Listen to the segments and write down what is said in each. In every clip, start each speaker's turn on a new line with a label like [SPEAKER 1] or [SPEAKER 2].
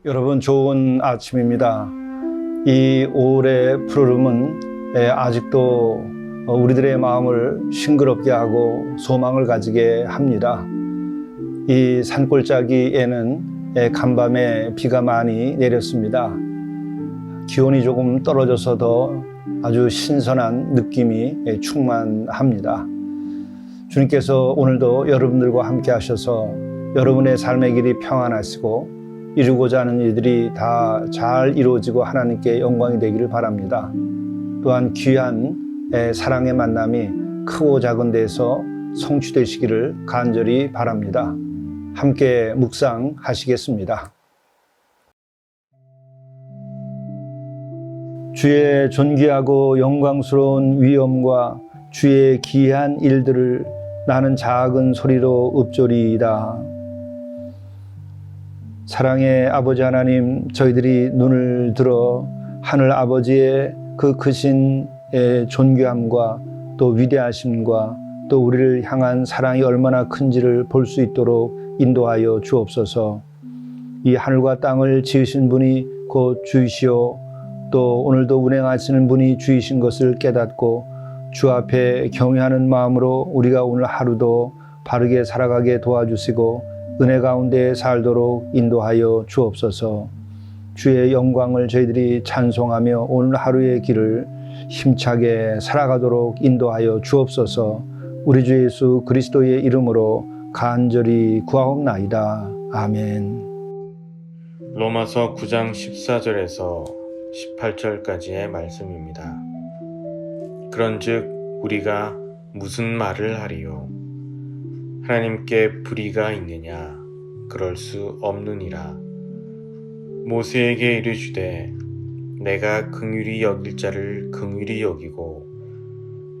[SPEAKER 1] 여러분 좋은 아침입니다. 이 5월의 푸르름은 아직도 우리들의 마음을 싱그럽게 하고 소망을 가지게 합니다. 이 산골짜기에는 간밤에 비가 많이 내렸습니다. 기온이 조금 떨어져서 더 아주 신선한 느낌이 충만합니다. 주님께서 오늘도 여러분들과 함께 하셔서 여러분의 삶의 길이 평안하시고 이루고자 하는 일들이 다 잘 이루어지고 하나님께 영광이 되기를 바랍니다. 또한 귀한 사랑의 만남이 크고 작은 데서 성취되시기를 간절히 바랍니다. 함께 묵상하시겠습니다. 주의 존귀하고 영광스러운 위엄과 주의 기이한 일들을 나는 작은 소리로 읊조리이다. 사랑의 아버지 하나님, 저희들이 눈을 들어 하늘 아버지의 그 크신 존귀함과 또 위대하심과 또 우리를 향한 사랑이 얼마나 큰지를 볼 수 있도록 인도하여 주옵소서. 이 하늘과 땅을 지으신 분이 곧 주이시오, 또 오늘도 운행하시는 분이 주이신 것을 깨닫고 주 앞에 경외하는 마음으로 우리가 오늘 하루도 바르게 살아가게 도와주시고 은혜 가운데 살도록 인도하여 주옵소서. 주의 영광을 저희들이 찬송하며 오늘 하루의 길을 힘차게 살아가도록 인도하여 주옵소서. 우리 주 예수 그리스도의 이름으로 간절히 구하옵나이다. 아멘.
[SPEAKER 2] 로마서 9장 14절에서 18절까지의 말씀입니다. 그런즉 우리가 무슨 말을 하리요? 하나님께 불의가 있느냐? 그럴 수 없느니라. 모세에게 이르시되 내가 긍휼히 여길 자를 긍휼히 여기고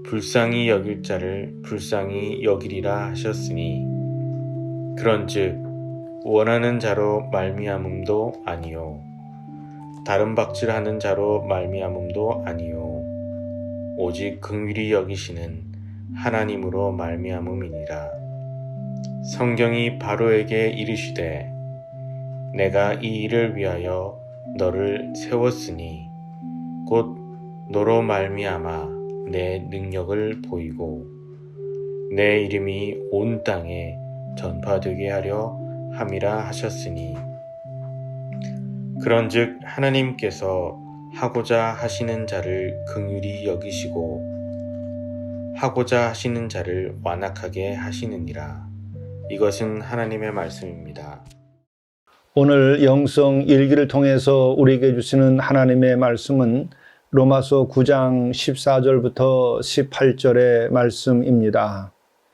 [SPEAKER 2] 불쌍히 여길 자를 불쌍히 여기리라 하셨으니 그런즉 원하는 자로 말미암음도 아니요 다른 박질하는 자로 말미암음도 아니요 오직 긍휼히 여기시는 하나님으로 말미암음이니라. 성경이 바로에게 이르시되 내가 이 일을 위하여 너를 세웠으니 곧 너로 말미암아 내 능력을 보이고 내 이름이 온 땅에 전파되게 하려 함이라 하셨으니 그런즉 하나님께서 하고자 하시는 자를 긍휼히 여기시고 하고자 하시는 자를 완악하게 하시느니라. 이것은 하나님의 말씀입니다.
[SPEAKER 1] 오늘 영성 일기를 통해서 우리에게 주시는 하나님의 말씀은 로마서 9장 14절부터 18절의 말씀입니다.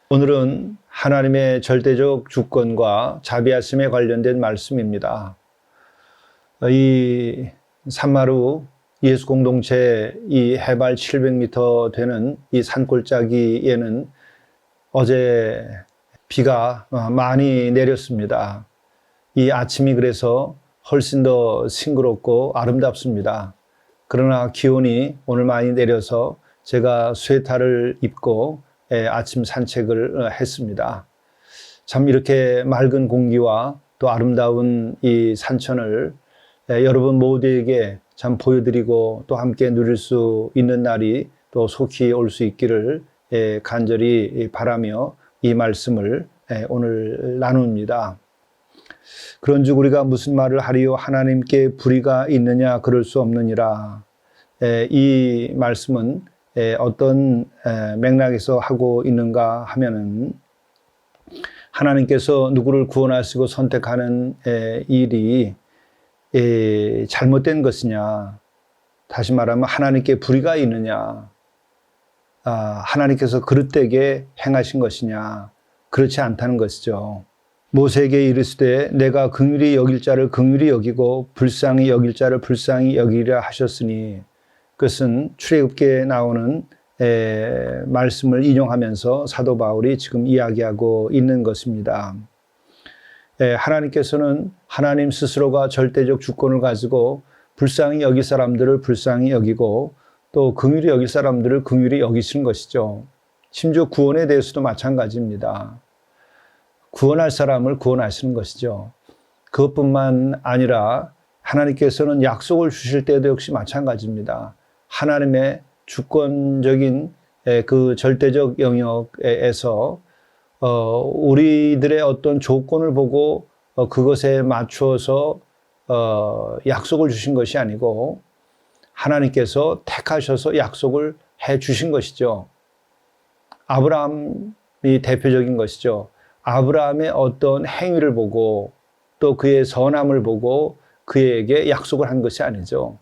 [SPEAKER 1] 오늘은 하나님의 절대적 주권과 자비하심에 관련된 말씀입니다. 이 산마루 예수 공동체 이 해발 700m 되는 이 산골짜기에는 어제 비가 많이 내렸습니다. 이 아침이 그래서 훨씬 더 싱그럽고 아름답습니다. 그러나 기온이 오늘 많이 내려서 제가 스웨터를 입고 아침 산책을 했습니다. 참 이렇게 맑은 공기와 또 아름다운 이 산천을 여러분 모두에게 참 보여드리고 또 함께 누릴 수 있는 날이 또 속히 올 수 있기를 간절히 바라며 이 말씀을 오늘 나눕니다. 그런즉 우리가 무슨 말을 하리요? 하나님께 불의가 있느냐? 그럴 수 없느니라. 이 말씀은 어떤 맥락에서 하고 있는가 하면은 하나님께서 누구를 구원하시고 선택하는 일이 잘못된 것이냐? 다시 말하면 하나님께 불의가 있느냐? 하나님께서 그릇되게 행하신 것이냐? 그렇지 않다는 것이죠. 모세에게 이르시되 내가 긍휼히 여길 자를 긍휼히 여기고 불쌍히 여길 자를 불쌍히 여기리라 하셨으니, 그것은 출애굽기에 나오는 말씀을 인용하면서 사도 바울이 지금 이야기하고 있는 것입니다. 하나님께서는 하나님 스스로가 절대적 주권을 가지고 불쌍히 여길 사람들을 불쌍히 여기고 또 긍휼히 여길 사람들을 긍휼히 여기시는 것이죠. 심지어 구원에 대해서도 마찬가지입니다. 구원할 사람을 구원하시는 것이죠. 그것뿐만 아니라 하나님께서는 약속을 주실 때도 역시 마찬가지입니다. 하나님의 주권적인 그 절대적 영역에서 우리들의 어떤 조건을 보고 그것에 맞추어서 약속을 주신 것이 아니고 하나님께서 택하셔서 약속을 해 주신 것이죠. 아브라함이 대표적인 것이죠. 아브라함의 어떤 행위를 보고 또 그의 선함을 보고 그에게 약속을 한 것이 아니죠.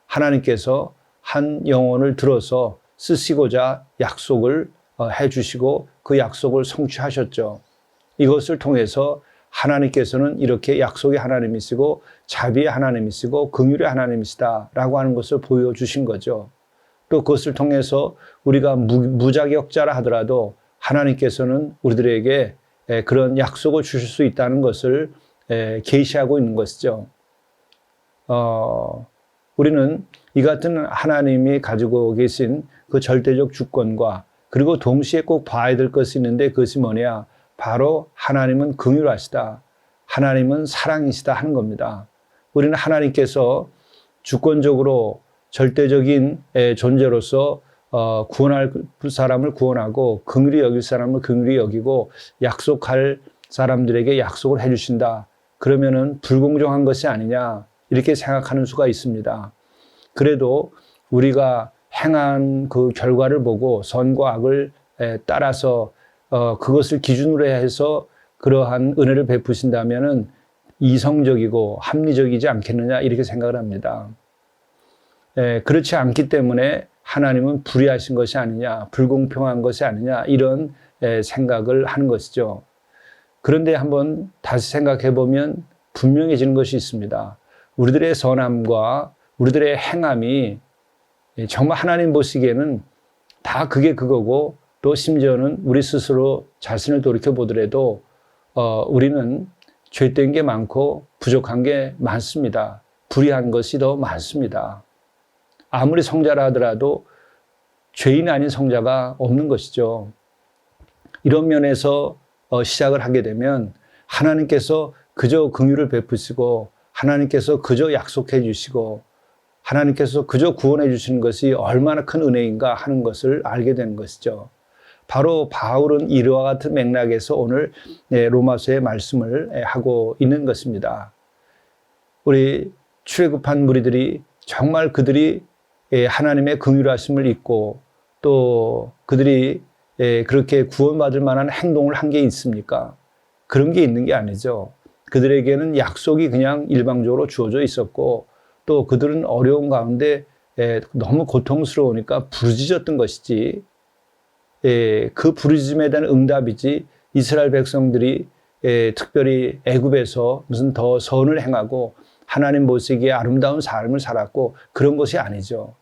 [SPEAKER 1] 하나님께서 한 영혼을 들어서 쓰시고자 약속을 해 주시고 그 약속을 성취하셨죠. 이것을 통해서 하나님께서는 이렇게 약속의 하나님이시고 자비의 하나님이시고 긍휼의 하나님이시다라고 하는 것을 보여주신 거죠. 또 그것을 통해서 우리가 무자격자라 하더라도 하나님께서는 우리들에게 그런 약속을 주실 수 있다는 것을 계시하고 있는 것이죠. 우리는 이 같은 하나님이 가지고 계신 그 절대적 주권과 그리고 동시에 꼭 봐야 될 것이 있는데 그것이 뭐냐? 바로 하나님은 긍휼하시다. 하나님은 사랑이시다 하는 겁니다. 우리는 하나님께서 주권적으로 절대적인 존재로서 구원할 사람을 구원하고 긍휼히 여길 사람을 긍휼히 여기고 약속할 사람들에게 약속을 해주신다. 그러면은 불공정한 것이 아니냐 이렇게 생각하는 수가 있습니다. 그래도 우리가 행한 그 결과를 보고 선과 악을 따라서 그것을 기준으로 해서 그러한 은혜를 베푸신다면은 이성적이고 합리적이지 않겠느냐 이렇게 생각을 합니다. 그렇지 않기 때문에 하나님은 불의하신 것이 아니냐, 불공평한 것이 아니냐 이런 생각을 하는 것이죠. 그런데 한번 다시 생각해 보면 분명해지는 것이 있습니다. 우리들의 선함과 우리들의 행함이 정말 하나님 보시기에는 다 그게 그거고 또 심지어는 우리 스스로 자신을 돌이켜 보더라도 우리는 죄된 게 많고 부족한 게 많습니다. 불의한 것이 더 많습니다. 아무리 성자라 하더라도 죄인 아닌 성자가 없는 것이죠. 이런 면에서 시작을 하게 되면 하나님께서 그저 긍휼을 베푸시고 하나님께서 그저 약속해 주시고 하나님께서 그저 구원해 주시는 것이 얼마나 큰 은혜인가 하는 것을 알게 되는 것이죠. 바로 바울은 이와 같은 맥락에서 오늘 로마서의 말씀을 하고 있는 것입니다. 우리 출애굽한 무리들이 정말 그들이 하나님의 긍휼하심을 잊고 또 그들이 그렇게 구원받을 만한 행동을 한 게 있습니까? 그런 게 있는 게 아니죠. 그들에게는 약속이 그냥 일방적으로 주어져 있었고 또 그들은 어려운 가운데 너무 고통스러우니까 부르짖었던 것이지 그 부르짖음에 대한 응답이지 이스라엘 백성들이 특별히 애굽에서 무슨 더 선을 행하고 하나님 보시기에 아름다운 삶을 살았고 그런 것이 아니죠.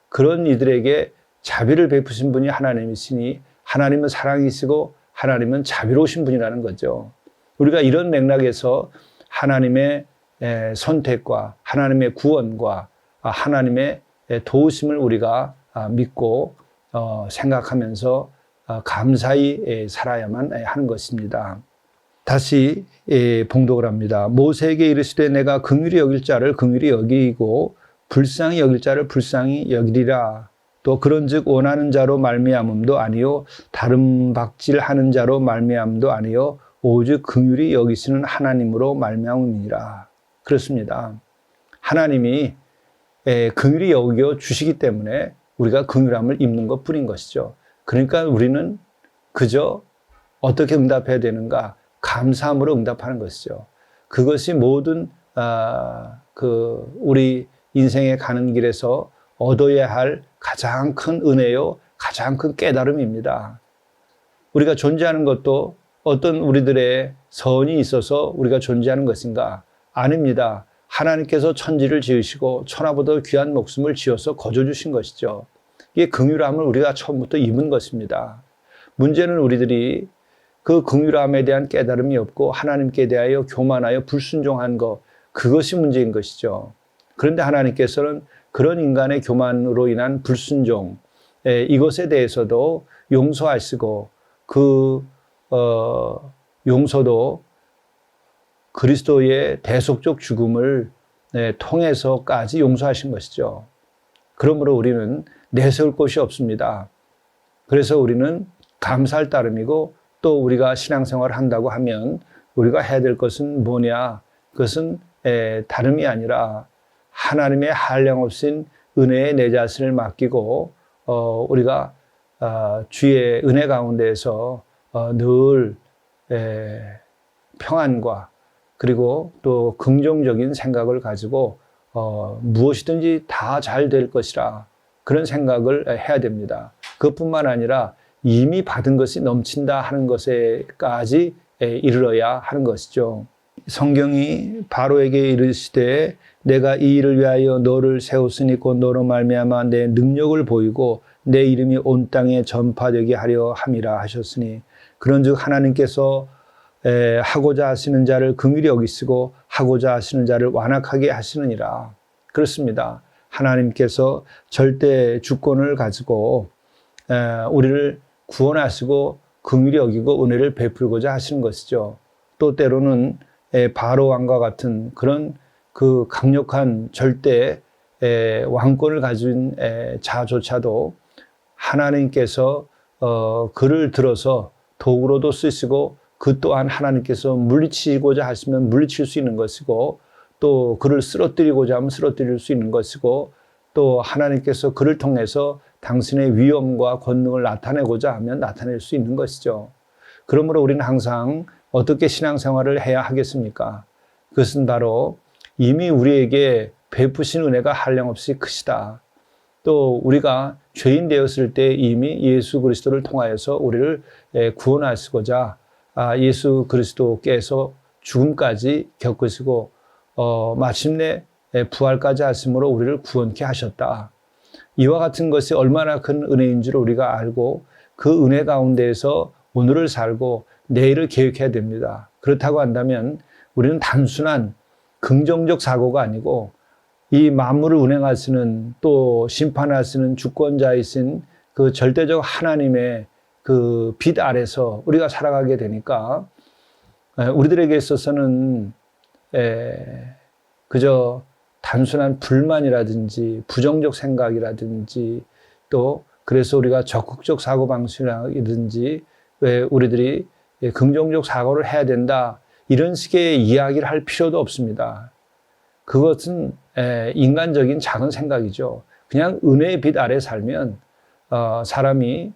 [SPEAKER 1] 그런 이들에게 자비를 베푸신 분이 하나님이시니 하나님은 사랑이시고 하나님은 자비로우신 분이라는 거죠. 우리가 이런 맥락에서 하나님의 선택과 하나님의 구원과 하나님의 도우심을 우리가 믿고 생각하면서 감사히 살아야만 하는 것입니다. 다시 봉독을 합니다. 모세에게 이르시되 내가 긍휼히 여길 자를 긍휼히 여기고 불쌍히 여길 자를 불쌍히 여기리라. 또 그런즉 원하는 자로 말미암음도 아니요 다른 박질하는 자로 말미암음도 아니요 오직 긍휼히 여기시는 하나님으로 말미암음이니라. 그렇습니다. 하나님이 긍휼히 여겨 주시기 때문에 우리가 긍휼함을 입는 것뿐인 것이죠. 그러니까 우리는 그저 어떻게 응답해야 되는가? 감사함으로 응답하는 것이죠. 그것이 모든 우리 인생에 가는 길에서 얻어야 할 가장 큰 은혜요 가장 큰 깨달음입니다. 우리가 존재하는 것도 어떤 우리들의 선이 있어서 우리가 존재하는 것인가? 아닙니다. 하나님께서 천지를 지으시고 천하보다 귀한 목숨을 지어서 거저주신 것이죠. 이게 긍휼함을 우리가 처음부터 입은 것입니다. 문제는 우리들이 그 긍휼함에 대한 깨달음이 없고 하나님께 대하여 교만하여 불순종한 것, 그것이 문제인 것이죠. 그런데 하나님께서는 그런 인간의 교만으로 인한 불순종, 이것에 대해서도 용서하시고 그 용서도 그리스도의 대속적 죽음을 통해서까지 용서하신 것이죠. 그러므로 우리는 내세울 것이 없습니다. 그래서 우리는 감사할 따름이고 또 우리가 신앙생활을 한다고 하면 우리가 해야 될 것은 뭐냐? 그것은 다름이 아니라 하나님의 한량없인 은혜에 내 자신을 맡기고 우리가 주의 은혜 가운데에서 늘 평안과 그리고 또 긍정적인 생각을 가지고 무엇이든지 다 잘 될 것이라 그런 생각을 해야 됩니다. 그것뿐만 아니라 이미 받은 것이 넘친다 하는 것에까지 이르러야 하는 것이죠. 성경이 바로에게 이르시되 내가 이 일을 위하여 너를 세웠으니 곧 너로 말미암아 내 능력을 보이고 내 이름이 온 땅에 전파되게 하려 함이라 하셨으니 그런즉 하나님께서 하고자 하시는 자를 긍휼히 여기시고 하고자 하시는 자를 완악하게 하시느니라. 그렇습니다. 하나님께서 절대 주권을 가지고 우리를 구원하시고 긍휼히 여기고 은혜를 베풀고자 하시는 것이죠. 또 때로는 바로 왕과 같은 그런 그 강력한 절대 왕권을 가진 자조차도 하나님께서 그를 들어서 도구로도 쓰시고 그 또한 하나님께서 물리치고자 하시면 물리칠 수 있는 것이고 또 그를 쓰러뜨리고자 하면 쓰러뜨릴 수 있는 것이고 또 하나님께서 그를 통해서 당신의 위엄과 권능을 나타내고자 하면 나타낼 수 있는 것이죠. 그러므로 우리는 항상 어떻게 신앙생활을 해야 하겠습니까? 그것은 바로 이미 우리에게 베푸신 은혜가 한량없이 크시다. 또 우리가 죄인 되었을 때 이미 예수 그리스도를 통하여서 우리를 구원하시고자 예수 그리스도께서 죽음까지 겪으시고 마침내 부활까지 하심으로 우리를 구원케 하셨다. 이와 같은 것이 얼마나 큰 은혜인 줄 우리가 알고 그 은혜 가운데에서 오늘을 살고 내일을 계획해야 됩니다. 그렇다고 한다면 우리는 단순한 긍정적 사고가 아니고 이 만물을 운행하시는 또 심판하시는 주권자이신 그 절대적 하나님의 그 빛 아래서 우리가 살아가게 되니까 우리들에게 있어서는 그저 단순한 불만이라든지 부정적 생각이라든지 또 그래서 우리가 적극적 사고방식이라든지 왜 우리들이 긍정적 사고를 해야 된다 이런 식의 이야기를 할 필요도 없습니다. 그것은 인간적인 작은 생각이죠. 그냥 은혜의 빛 아래 살면 사람이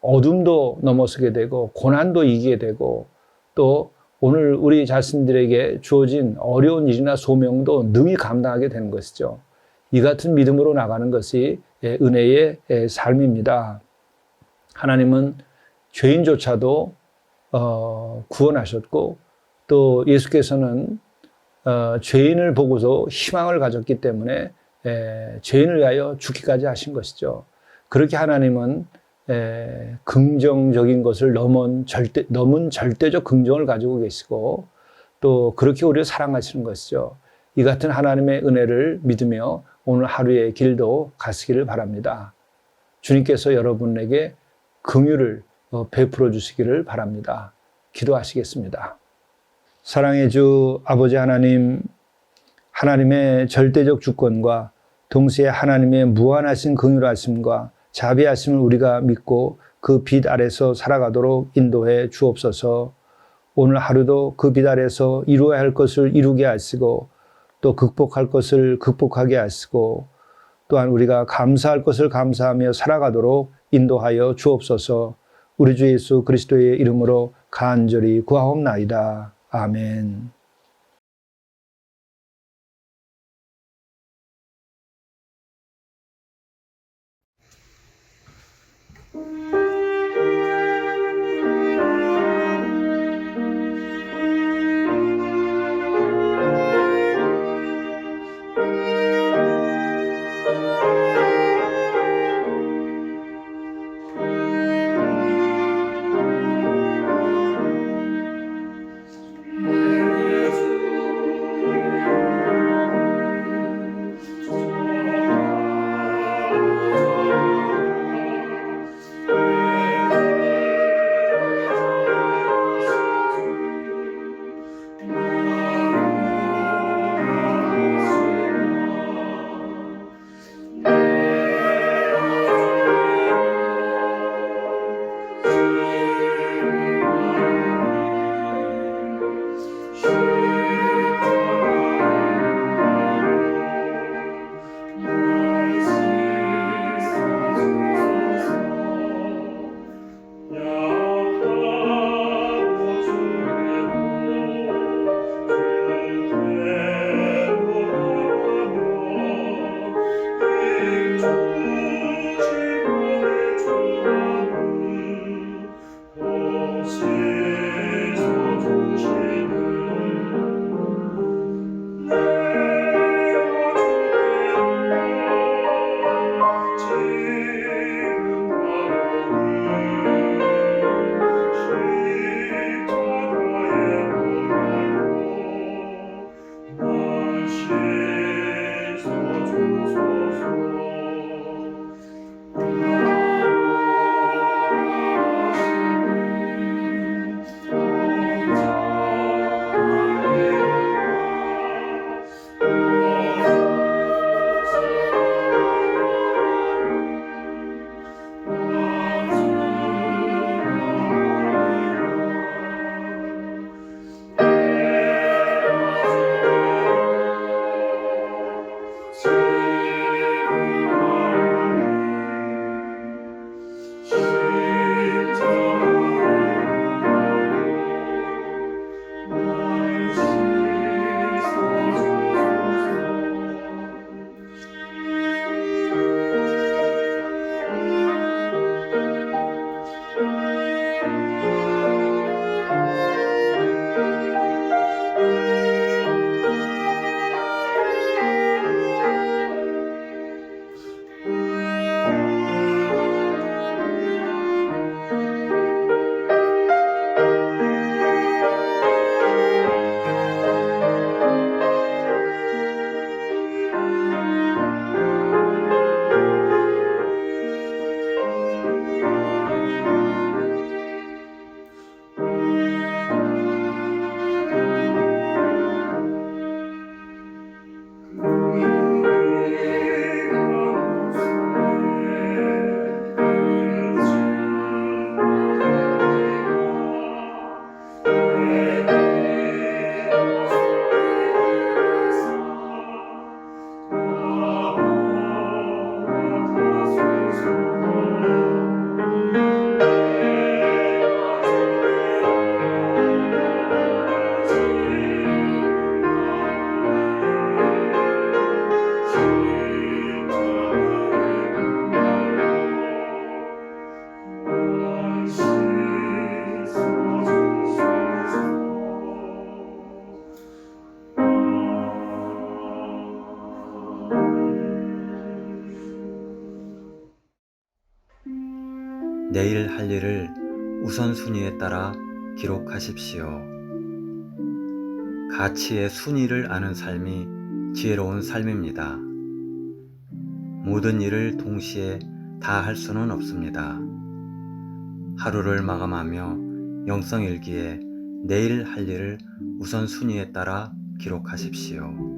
[SPEAKER 1] 어둠도 넘어서게 되고 고난도 이기게 되고 또 오늘 우리 자신들에게 주어진 어려운 일이나 소명도 능히 감당하게 되는 것이죠. 이 같은 믿음으로 나가는 것이 은혜의 삶입니다. 하나님은 죄인조차도 구원하셨고 또 예수께서는 죄인을 보고서 희망을 가졌기 때문에 죄인을 위하여 죽기까지 하신 것이죠. 그렇게 하나님은 긍정적인 것을 넘은 절대적 긍정을 가지고 계시고 또 그렇게 우리를 사랑하시는 것이죠. 이 같은 하나님의 은혜를 믿으며 오늘 하루의 길도 가시기를 바랍니다. 주님께서 여러분에게 긍휼을 베풀어 주시기를 바랍니다. 기도하시겠습니다. 사랑의 주 아버지 하나님, 하나님의 절대적 주권과 동시에 하나님의 무한하신 긍휼하심과 자비하심을 우리가 믿고 그 빛 아래서 살아가도록 인도해 주옵소서. 오늘 하루도 그 빛 아래서 이루어야 할 것을 이루게 하시고 또 극복할 것을 극복하게 하시고 또한 우리가 감사할 것을 감사하며 살아가도록 인도하여 주옵소서. 우리 주 예수 그리스도의 이름으로 간절히 구하옵나이다. 아멘.
[SPEAKER 3] 내일 할 일을 우선순위에 따라 기록하십시오. 가치의 순위를 아는 삶이 지혜로운 삶입니다. 모든 일을 동시에 다 할 수는 없습니다. 하루를 마감하며 영성일기에 내일 할 일을 우선순위에 따라 기록하십시오.